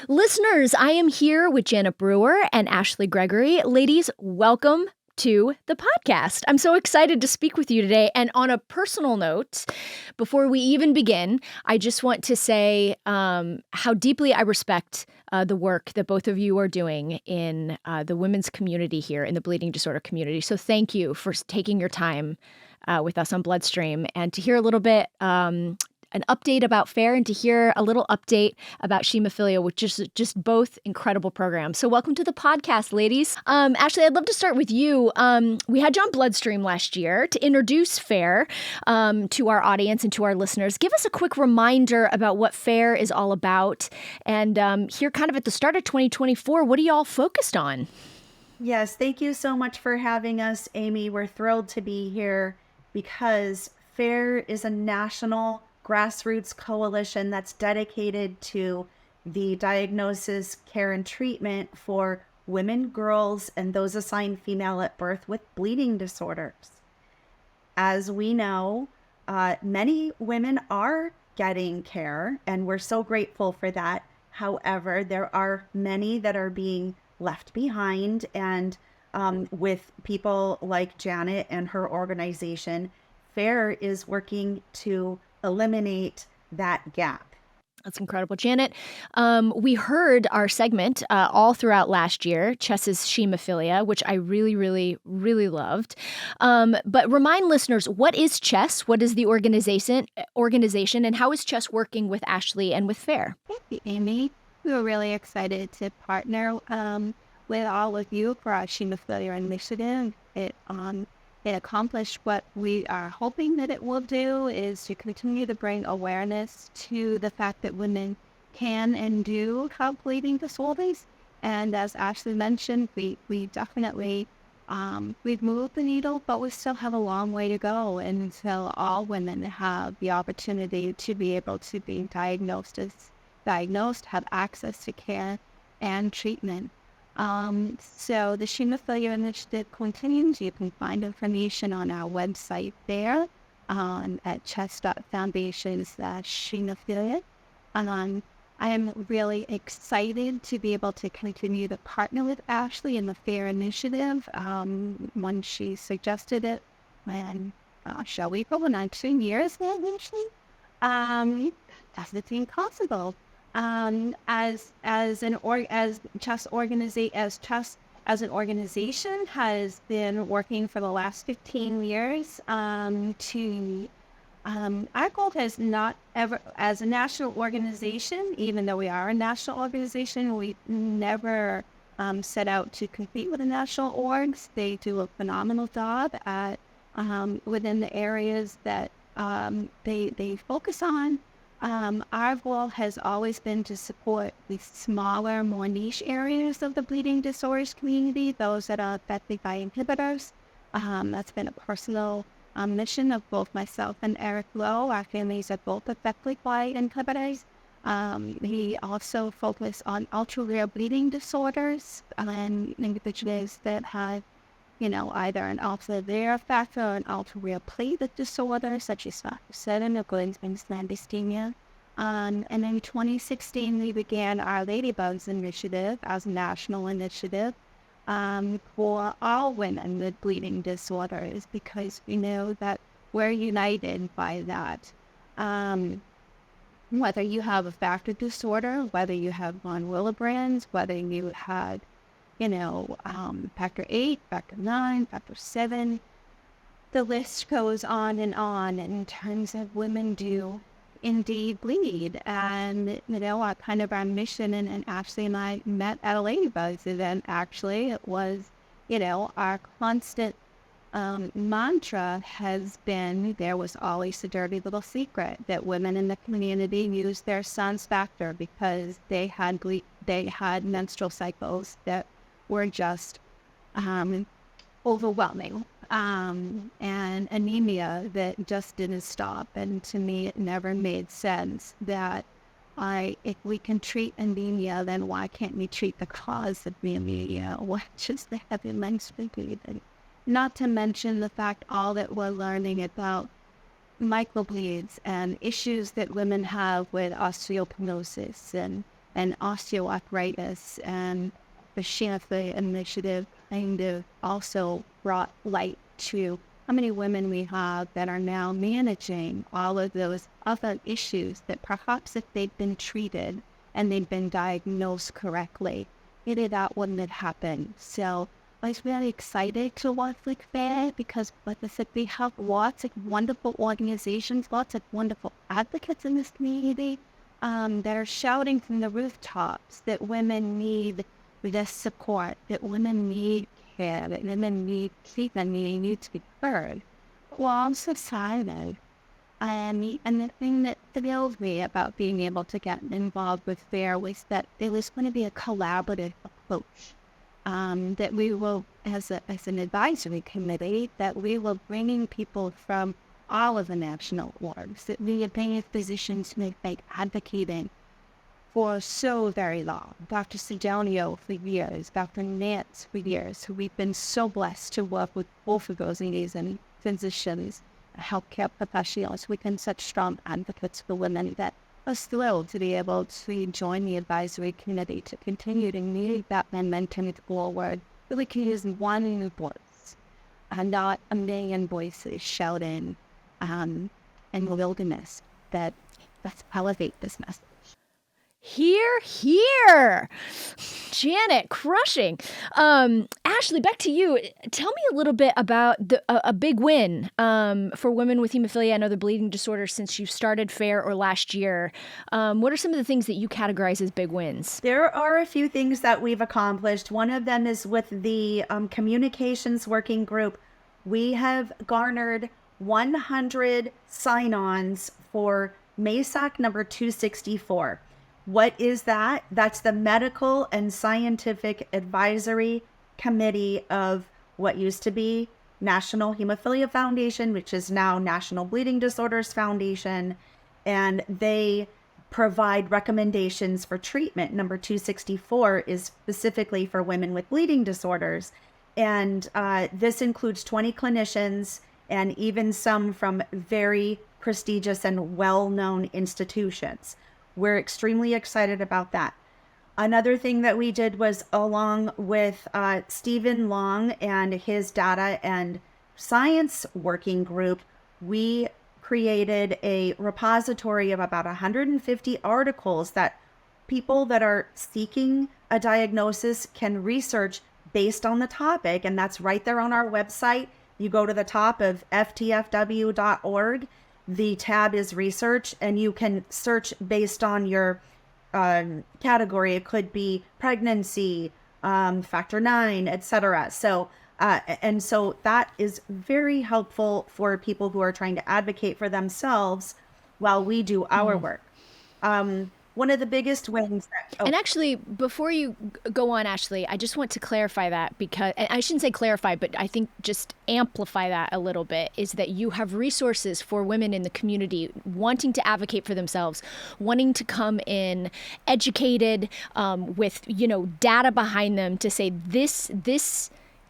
Listeners, I am here with Janet Brewer and Ashley Gregory. Ladies, welcome to the podcast. I'm so excited to speak with you today. And on a personal note, before we even begin, I just want to say how deeply I respect the work that both of you are doing in the women's community here, in the bleeding disorder community. So thank you for taking your time with us on Bloodstream and to hear a little bit an update about FAIR and to hear a little update about Hemophilia, which is just both incredible programs. So welcome to the podcast, ladies. Ashley, I'd love to start with you. We had you on Bloodstream last year to introduce FAIR to our audience and to our listeners. Give us a quick reminder about what FAIR is all about. And here kind of at the start of 2024, what are you all focused on? Yes, thank you so much for having us, Amy. We're thrilled to be here because FAIR is a national grassroots coalition that's dedicated to the diagnosis, care, and treatment for women, girls, and those assigned female at birth with bleeding disorders. As we know, many women are getting care, and we're so grateful for that. However, there are many that are being left behind, and with people like Janet and her organization, FAIR is working to eliminate that gap. That's incredible. Janet, we heard our segment all throughout last year, Chess's Hemophilia, which I really, really, really loved. But remind listeners, what is Chess? What is the organization, and how is Chess working with Ashley and with FAIR? Thank you, Amy. We were really excited to partner with all of you for our Hemophilia initiative. It accomplished what we are hoping that it will do, is to continue to bring awareness to the fact that women can and do have bleeding disorders. And as Ashley mentioned, we definitely, we've moved the needle, but we still have a long way to go until all women have the opportunity to be able to be diagnosed, have access to care and treatment. So the Hemophilia Initiative continues. You can find information on our website there at chess.foundation/Hemophilia. I am really excited to be able to continue to partner with Ashley in the FAIR initiative. When she suggested it, and shall we go 19 years now, Ashley? Doesn't seem possible. As an organization has been working for the last 15 years our goal has not ever, as a national organization, even though we are a national organization, we never set out to compete with the national orgs. They do a phenomenal job at within the areas that they focus on. Our goal has always been to support the smaller, more niche areas of the bleeding disorders community, those that are affected by inhibitors. That's been a personal mission of both myself and Eric Lowe. Our families are both affected by inhibitors. We also focus on ultra-rare bleeding disorders and individuals that have either an ultra-rare factor or an ultra-rare platelet disorder, such as factor 7 or Glenn-Smith's dysthemia. And in 2016, we began our Ladybugs initiative as a national initiative for all women with bleeding disorders, because we know that we're united by that. Whether you have a factor disorder, whether you have von Willebrand's, whether you had factor 8, factor 9, factor 7. The list goes on in terms of women do indeed bleed. And, our mission, and Ashley and I met at a Ladybugs event, actually. It was, our constant mantra has been, there was always a dirty little secret, that women in the community used their son's factor because they had menstrual cycles that were just overwhelming, and anemia that just didn't stop. And to me, it never made sense that if we can treat anemia, then why can't we treat the cause of the anemia, which is the heavy menstrual bleeding? Not to mention the fact all that we're learning about microbleeds and issues that women have with osteoporosis and and osteoarthritis. And the Shanghai initiative kind of also brought light to how many women we have that are now managing all of those other issues that perhaps if they'd been treated and they'd been diagnosed correctly, maybe that wouldn't have happened. So I was really excited to work with FAIR because, like I said, we have lots of wonderful organizations, lots of wonderful advocates in this community that are shouting from the rooftops that women need this support, that women need care, that women need treatment, they need to be heard. Well, I'm so silent. And the thing that thrilled me about being able to get involved with FAIR was that there was going to be a collaborative approach. That we will, as an advisory committee, that we will bringing people from all of the national orgs, that we are bringing physicians who have been advocating for so very long. Dr. Sidonio for years, Dr. Nance for years, who we've been so blessed to work with both of those amazing physicians, healthcare professionals. We've been such strong advocates for women that I was thrilled to be able to join the advisory committee to continue to move that momentum forward. Really can use one voice and not a million voices shouting in the wilderness. Let's elevate this message. Here, here. Janet, crushing. Ashley, back to you. Tell me a little bit about a big win for women with hemophilia and other bleeding disorders since you started FAIR or last year. What are some of the things that you categorize as big wins? There are a few things that we've accomplished. One of them is with the communications working group. We have garnered 100 sign-ons for MASAC number 264. What is that? That's the Medical and Scientific Advisory Committee of what used to be National Hemophilia Foundation, which is now National Bleeding Disorders Foundation, and they provide recommendations for treatment. Number 264 is specifically for women with bleeding disorders, and this includes 20 clinicians and even some from very prestigious and well-known institutions. We're extremely excited about that. Another thing that we did was, along with Stephen Long and his data and science working group, we created a repository of about 150 articles that people that are seeking a diagnosis can research based on the topic. And that's right there on our website. You go to the top of ftfw.org. The tab is research, and you can search based on your category. It could be pregnancy, factor 9, etc. So that is very helpful for people who are trying to advocate for themselves while we do our work. One of the biggest wins. And actually, before you go on, Ashley, I just want to clarify that, because I shouldn't say clarify, but I think just amplify that a little bit, is that you have resources for women in the community wanting to advocate for themselves, wanting to come in educated with, data behind them to say this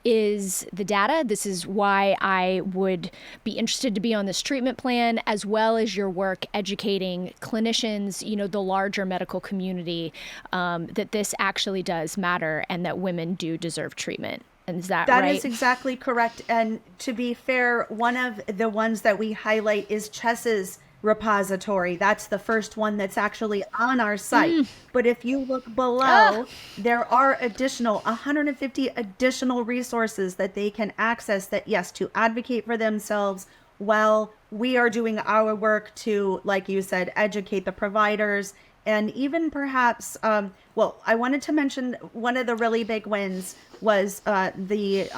is the data. This is why I would be interested to be on this treatment plan, as well as your work educating clinicians, the larger medical community, that this actually does matter and that women do deserve treatment. And is that right? That is exactly correct. And to be fair, one of the ones that we highlight is Chess's repository. That's the first one that's actually on our site. But if you look below, there are 150 additional resources that they can access that, yes, to advocate for themselves while we are doing our work to, like you said, educate the providers. And even perhaps, I wanted to mention one of the really big wins was the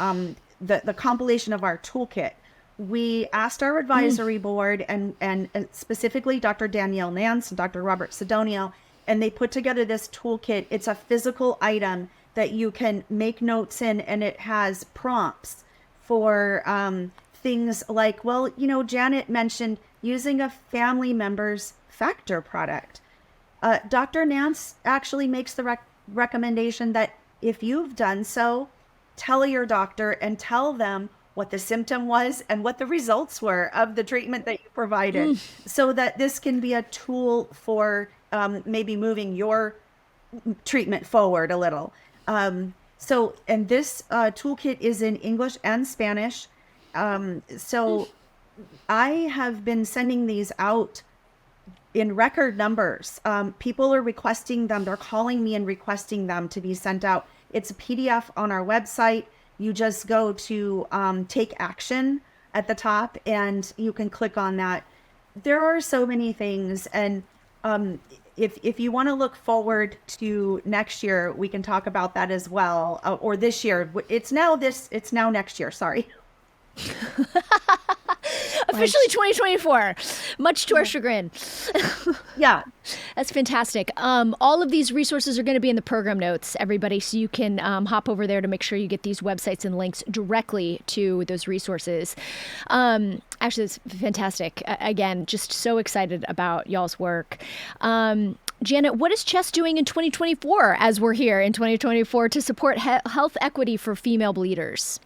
compilation of our toolkit. We asked our advisory board and specifically Dr. Danielle Nance and Dr. Robert Sidonio, and they put together this toolkit. It's a physical item that you can make notes in, and it has prompts for things like, Janet mentioned using a family member's factor product. Dr. Nance actually makes the recommendation that if you've done so, tell your doctor and tell them what the symptom was and what the results were of the treatment that you provided, so that this can be a tool for maybe moving your treatment forward a little. And this toolkit is in English and Spanish. So I have been sending these out in record numbers. People are requesting them. They're calling me and requesting them to be sent out. It's a PDF on our website. You just go to take action at the top and you can click on that. There are so many things. And if you want to look forward to next year, we can talk about that as well. Or this year. It's now next year. Sorry. Officially 2024, much to our chagrin. Yeah. That's fantastic. All of these resources are going to be in the program notes, everybody, so you can hop over there to make sure you get these websites and links directly to those resources. Actually, it's fantastic. Again, just so excited about y'all's work. Janet, what is Chess doing in 2024 as we're here in 2024 to support health equity for female bleeders?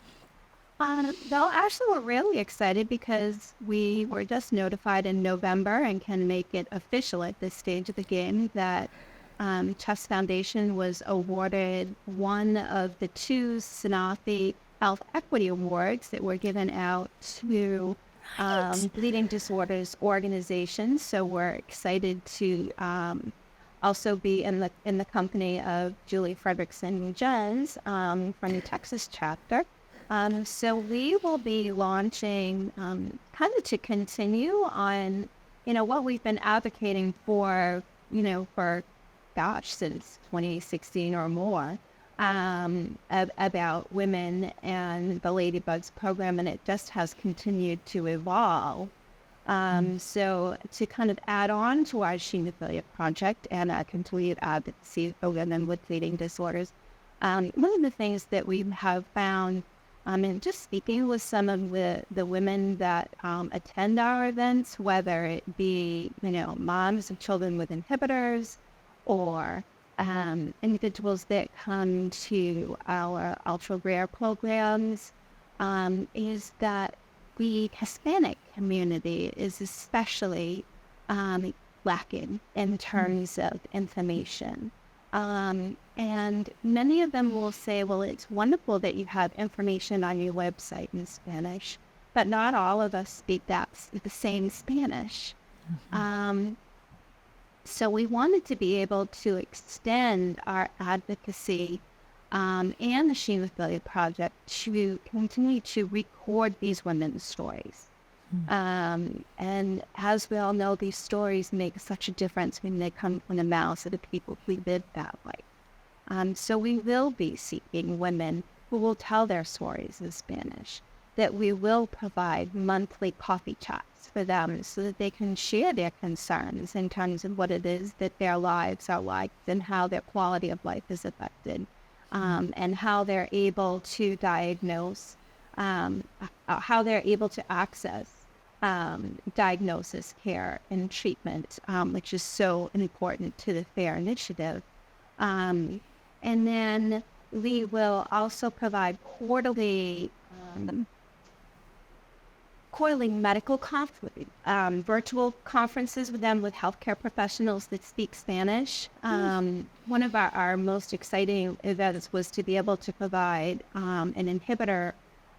Well, actually, we're really excited because we were just notified in November and can make it official at this stage of the game that Chess Foundation was awarded one of the 2 Sanofi Health Equity Awards that were given out to bleeding disorders organizations. So we're excited to also be in the company of Julie Frederickson-Jens from the Texas chapter. So we will be launching kind of to continue on, what we've been advocating for, since 2016 or more, about women and the Ladybugs program, and it just has continued to evolve. So to kind of add on to our Sheen Affiliate Project and a continued advocacy for women with bleeding disorders, one of the things that we have found, and just speaking with some of the women that attend our events, whether it be, moms of children with inhibitors or individuals that come to our ultra rare programs, is that the Hispanic community is especially lacking in terms of information. And many of them will say, well, it's wonderful that you have information on your website in Spanish, but not all of us speak the same Spanish. So we wanted to be able to extend our advocacy and the Sheen Affiliate Project to continue to record these women's stories. And as we all know, these stories make such a difference when they come from the mouths of the people who live that way. So we will be seeking women who will tell their stories in Spanish, that we will provide monthly coffee chats for them so that they can share their concerns in terms of what it is that their lives are like and how their quality of life is affected, and how they're able to diagnose, how they're able to access diagnosis, care, and treatment, which is so important to the FAIR initiative. And then we will also provide quarterly medical virtual conferences with them with healthcare professionals that speak Spanish. One of our most exciting events was to be able to provide an inhibitor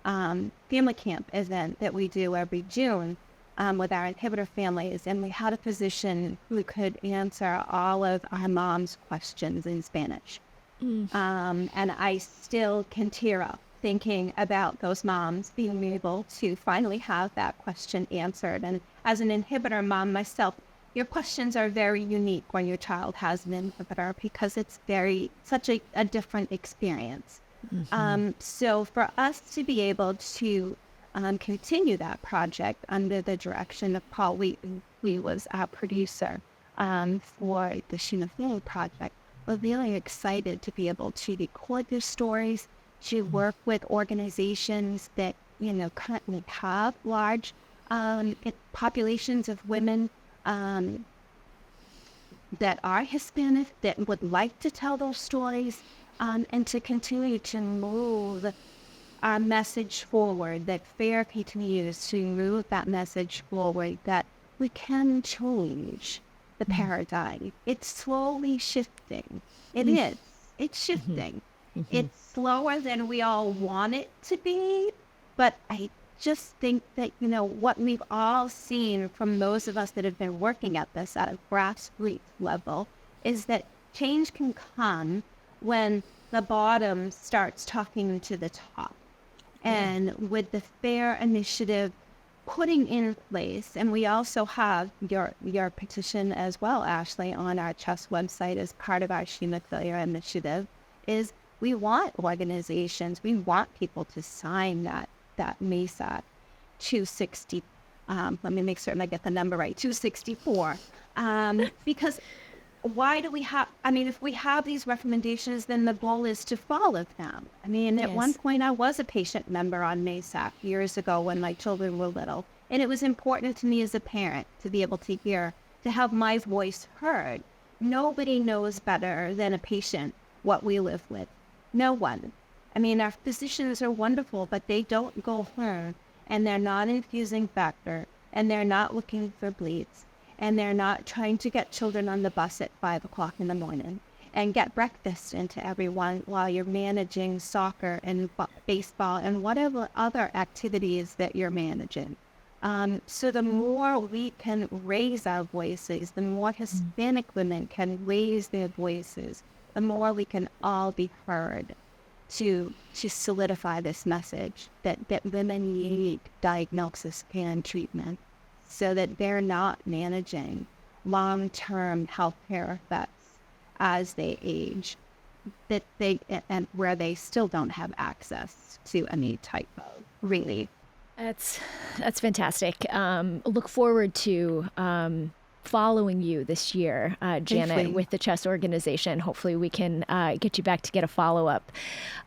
family camp event that we do every June with our inhibitor families, and we had a physician who could answer all of our moms' questions in Spanish. And I still can tear up thinking about those moms being able to finally have that question answered. And as an inhibitor mom myself, your questions are very unique when your child has an inhibitor because it's such a different experience. So for us to be able to continue that project under the direction of Paul Wheaton, who was our producer for the Sheen Affiliate Project, we're really excited to be able to record their stories, to work with organizations that, currently have large populations of women that are Hispanic, that would like to tell those stories, and to continue to move our message forward, that FAIR continues to move that message forward, that we can change the paradigm. It's slowly shifting. It is. It's shifting. It's slower than we all want it to be, but I just think that, what we've all seen from those of us that have been working at this at a grassroots level is that change can come when the bottom starts talking to the top. And with the FAIR initiative putting in place, and we also have your petition as well, Ashley, on our CHESS website as part of our Hemophilia initiative, is we want organizations, we want people to sign that MESA 260, let me make certain I get the number right, 264, because why do we have, if we have these recommendations, then the goal is to follow them. At one point I was a patient member on MESA years ago when my children were little, and it was important to me as a parent to be able to hear, to have my voice heard. Nobody knows better than a patient what we live with. No one. Our physicians are wonderful, but they don't go home and they're not infusing factor and they're not looking for bleeds and they're not trying to get children on the bus at 5 o'clock in the morning and get breakfast into everyone while you're managing soccer and baseball and whatever other activities that you're managing. So the more we can raise our voices, the more Hispanic women can raise their voices, the more we can all be heard to solidify this message that women need diagnosis and treatment so that they're not managing long-term health care effects as they age, and where they still don't have access to any type of relief. That's fantastic. Look forward to following you this year, Janet, with the CHESS organization. Hopefully we can get you back to get a follow-up.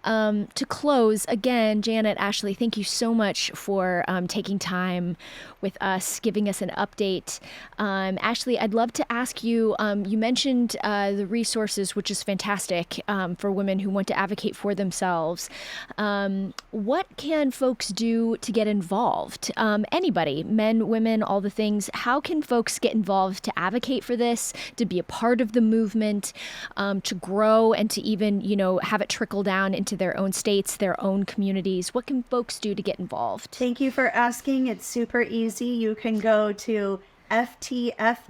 To close, again, Janet, Ashley, thank you so much for taking time with us, giving us an update. Ashley, I'd love to ask you, you mentioned the resources, which is fantastic for women who want to advocate for themselves. What can folks do to get involved? Anybody, men, women, all the things. How can folks get involved to advocate for this, to be a part of the movement, to grow and to even, have it trickle down into their own states, their own communities? What can folks do to get involved? Thank you for asking. It's super easy. You can go to ftfw.org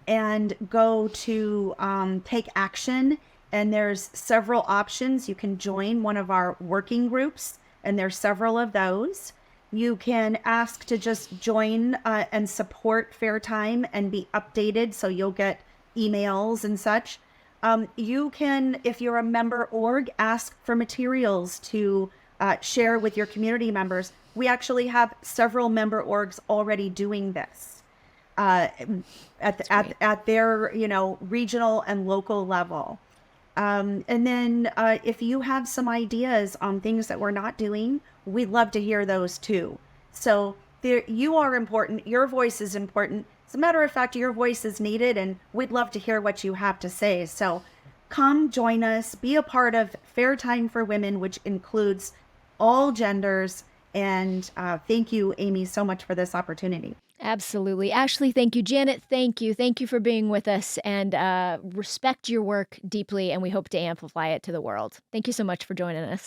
and go to take action. And there's several options. You can join one of our working groups, and there's several of those. You can ask to just join and support Fair Time and be updated, so you'll get emails and such. You can, if you're a member org, ask for materials to share with your community members. We actually have several member orgs already doing this at their regional and local level. And then if you have some ideas on things that we're not doing, we'd love to hear those too. So you are important. Your voice is important. As a matter of fact, your voice is needed, and we'd love to hear what you have to say. So come join us, be a part of Fair Time for Women, which includes all genders. And thank you, Amy, so much for this opportunity. Absolutely. Ashley, thank you. Janet, thank you. Thank you for being with us, and respect your work deeply, and we hope to amplify it to the world. Thank you so much for joining us.